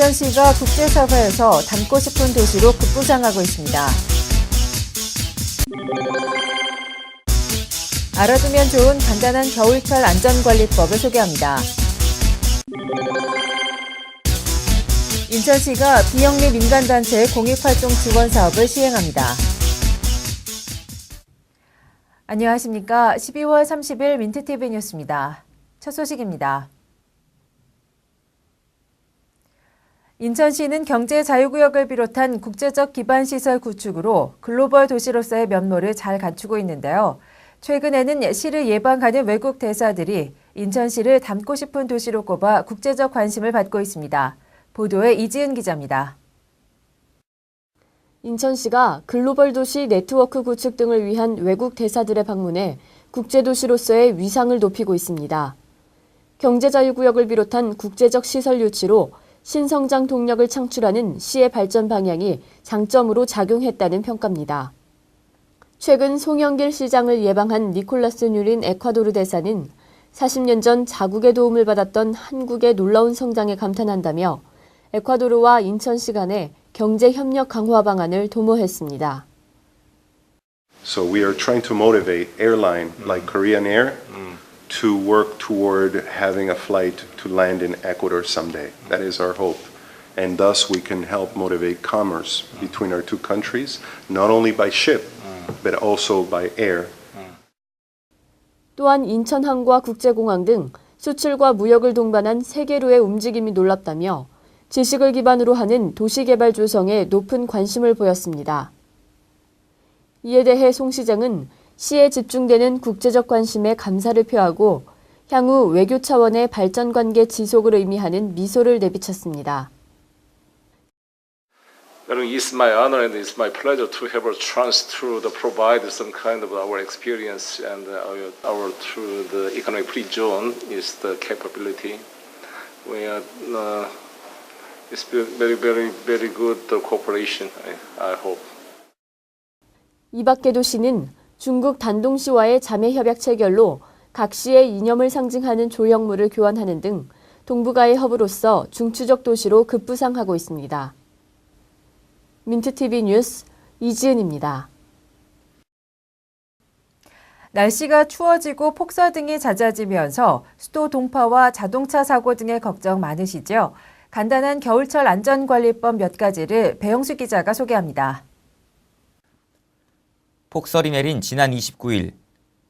인천시가 국제사회에서 닮고 싶은 도시로 급부상하고 있습니다. 알아두면 좋은 간단한 겨울철 안전관리법을 소개합니다. 인천시가 비영리 민간단체 공익활동 지원 사업을 시행합니다. 안녕하십니까. 12월 30일 민트TV 뉴스입니다. 첫 소식입니다. 인천시는 경제자유구역을 비롯한 국제적 기반시설 구축으로 글로벌 도시로서의 면모를 잘 갖추고 있는데요. 최근에는 시를 예방하는 외국 대사들이 인천시를 닮고 싶은 도시로 꼽아 국제적 관심을 받고 있습니다. 보도에 이지은 기자입니다. 인천시가 글로벌 도시 네트워크 구축 등을 위한 외국 대사들의 방문에 국제도시로서의 위상을 높이고 있습니다. 경제자유구역을 비롯한 국제적 시설 유치로 신성장 동력을 창출하는 시의 발전 방향이 장점으로 작용했다는 평가입니다. 최근 송영길 시장을 예방한 니콜라스 뉴린 에콰도르 대사는 40년 전 자국의 도움을 받았던 한국의 놀라운 성장에 감탄한다며 에콰도르와 인천시 간의 경제 협력 강화 방안을 도모했습니다. So we are trying to motivate airline like Korean Air to work toward having a flight to land in Ecuador someday. That is our hope. And thus we can help motivate commerce between our two countries, not only by ship, but also by air. 또한 인천항과 국제공항 등 수출과 무역을 동반한 세계로의 움직임이 놀랍다며 지식을 기반으로 하는 도시개발 조성에 높은 관심을 보였습니다. 이에 대해 송 시장은 시에 집중되는 국제적 관심에 감사를 표하고 향후 외교 차원의 발전 관계 지속을 의미하는 미소를 내비쳤습니다. It's my honor and it's my pleasure to have a chance to provide some kind of our experience and our through the economic free zone is the capability. We are it's very good cooperation. I hope. 이 밖에도 시는 중국 단동시와의 자매협약 체결로 각 시의 이념을 상징하는 조형물을 교환하는 등 동북아의 허브로서 중추적 도시로 급부상하고 있습니다. 민트TV 뉴스 이지은입니다. 날씨가 추워지고 폭설 등이 잦아지면서 수도 동파와 자동차 사고 등의 걱정 많으시죠? 간단한 겨울철 안전관리법 몇 가지를 배영수 기자가 소개합니다. 폭설이 내린 지난 29일,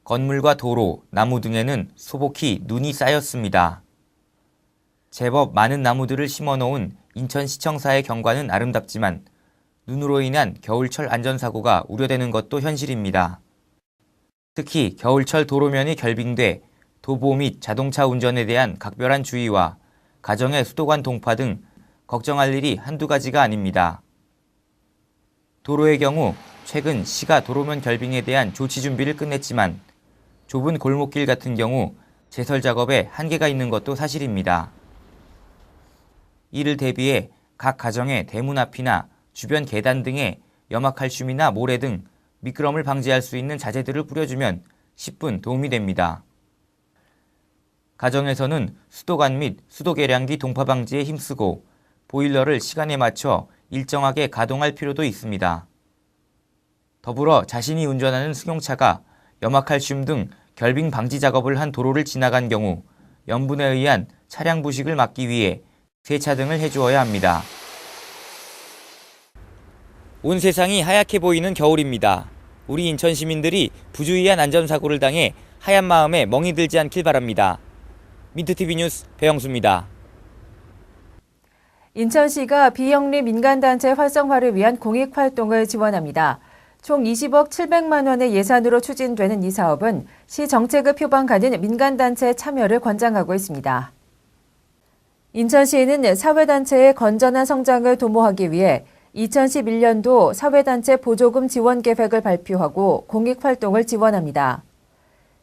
건물과 도로, 나무 등에는 소복히 눈이 쌓였습니다. 제법 많은 나무들을 심어놓은 인천시청사의 경관은 아름답지만 눈으로 인한 겨울철 안전사고가 우려되는 것도 현실입니다. 특히 겨울철 도로면이 결빙돼 도보 및 자동차 운전에 대한 각별한 주의와 가정의 수도관 동파 등 걱정할 일이 한두 가지가 아닙니다. 도로의 경우 최근 시가 도로면 결빙에 대한 조치 준비를 끝냈지만 좁은 골목길 같은 경우 제설 작업에 한계가 있는 것도 사실입니다. 이를 대비해 각 가정의 대문 앞이나 주변 계단 등에 염화칼슘이나 모래 등 미끄럼을 방지할 수 있는 자재들을 뿌려주면 10분 도움이 됩니다. 가정에서는 수도관 및 수도계량기 동파 방지에 힘쓰고 보일러를 시간에 맞춰 일정하게 가동할 필요도 있습니다. 더불어 자신이 운전하는 승용차가 염화칼슘 등 결빙 방지 작업을 한 도로를 지나간 경우 염분에 의한 차량 부식을 막기 위해 세차 등을 해주어야 합니다. 온 세상이 하얗게 보이는 겨울입니다. 우리 인천 시민들이 부주의한 안전사고를 당해 하얀 마음에 멍이 들지 않길 바랍니다. 민트TV 뉴스 배영수입니다. 인천시가 비영리 민간단체 활성화를 위한 공익활동을 지원합니다. 총 20억 700만 원의 예산으로 추진되는 이 사업은 시 정책을 표방하는 민간단체의 참여를 권장하고 있습니다. 인천시는 사회단체의 건전한 성장을 도모하기 위해 2011년도 사회단체 보조금 지원 계획을 발표하고 공익활동을 지원합니다.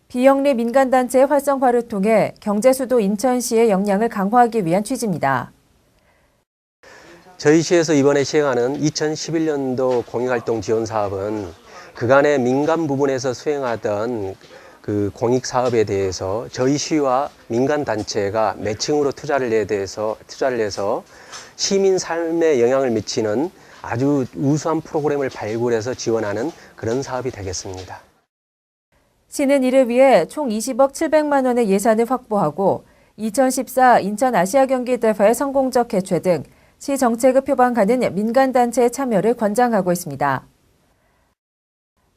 비영리 민간단체의 활성화를 통해 경제수도 인천시의 역량을 강화하기 위한 취지입니다. 저희 시에서 이번에 시행하는 2011년도 공익활동 지원 사업은 그간의 민간 부분에서 수행하던 그 공익 사업에 대해서 저희 시와 민간 단체가 매칭으로 투자를 해서 시민 삶에 영향을 미치는 아주 우수한 프로그램을 발굴해서 지원하는 그런 사업이 되겠습니다. 시는 이를 위해 총 20억 700만 원의 예산을 확보하고 2014 인천 아시아경기대회 성공적 개최 등 시 정책을 표방하는 민간단체의 참여를 권장하고 있습니다.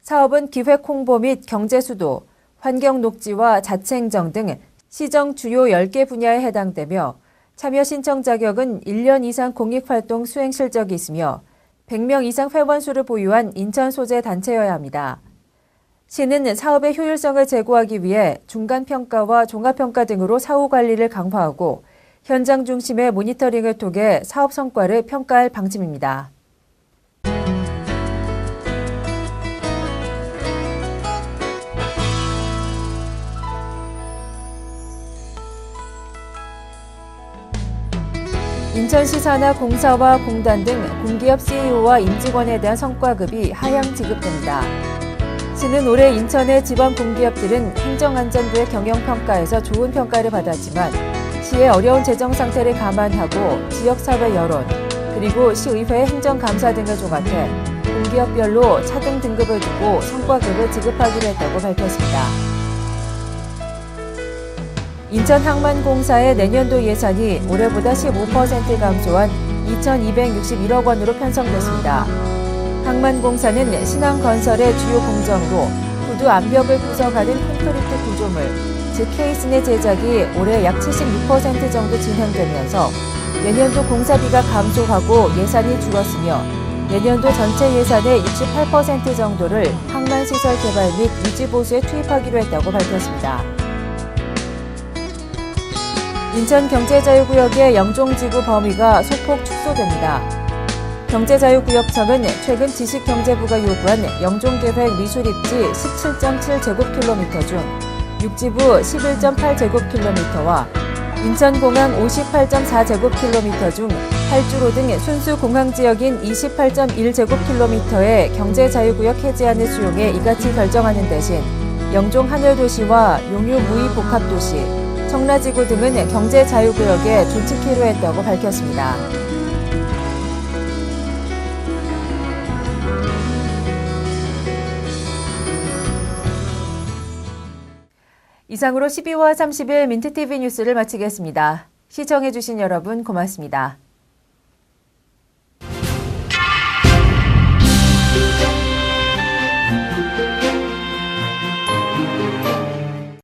사업은 기획 홍보 및 경제 수도, 환경 녹지와 자치행정 등 시정 주요 10개 분야에 해당되며 참여 신청 자격은 1년 이상 공익활동 수행 실적이 있으며 100명 이상 회원수를 보유한 인천 소재 단체여야 합니다. 시는 사업의 효율성을 제고하기 위해 중간평가와 종합평가 등으로 사후 관리를 강화하고 현장 중심의 모니터링을 통해 사업 성과를 평가할 방침입니다. 인천시 산하 공사와 공단 등 공기업 CEO와 임직원에 대한 성과급이 하향 지급됩니다. 시는 올해 인천의 지방 공기업들은 행정안전부의 경영평가에서 좋은 평가를 받았지만 시의 어려운 재정 상태를 감안하고 지역사회 여론, 그리고 시의회 행정감사 등을 종합해 공기업별로 차등 등급을 두고 성과급을 지급하기로 했다고 밝혔습니다. 인천항만공사의 내년도 예산이 올해보다 15% 감소한 2,261억 원으로 편성됐습니다. 항만공사는 신항건설의 주요 공정으로 구두 암벽을 구성하는 콘크리트 구조물, 즉 케이슨의 제작이 올해 약 76% 정도 진행되면서 내년도 공사비가 감소하고 예산이 줄었으며 내년도 전체 예산의 68% 정도를 항만시설 개발 및 유지 보수에 투입하기로 했다고 밝혔습니다. 인천경제자유구역의 영종지구 범위가 소폭 축소됩니다. 경제자유구역청은 최근 지식경제부가 요구한 영종계획 미술입지 17.7제곱킬로미터 중 육지부 11.8제곱킬로미터와 인천공항 58.4제곱킬로미터 중 활주로 등 순수 공항지역인 28.1제곱킬로미터의 경제자유구역 해제안을 수용해 이같이 결정하는 대신 영종 하늘도시와 용유 무의복합도시, 청라지구 등은 경제자유구역에 존치키로 했다고 밝혔습니다. 이상으로 12월 30일 민트TV 뉴스를 마치겠습니다. 시청해주신 여러분 고맙습니다.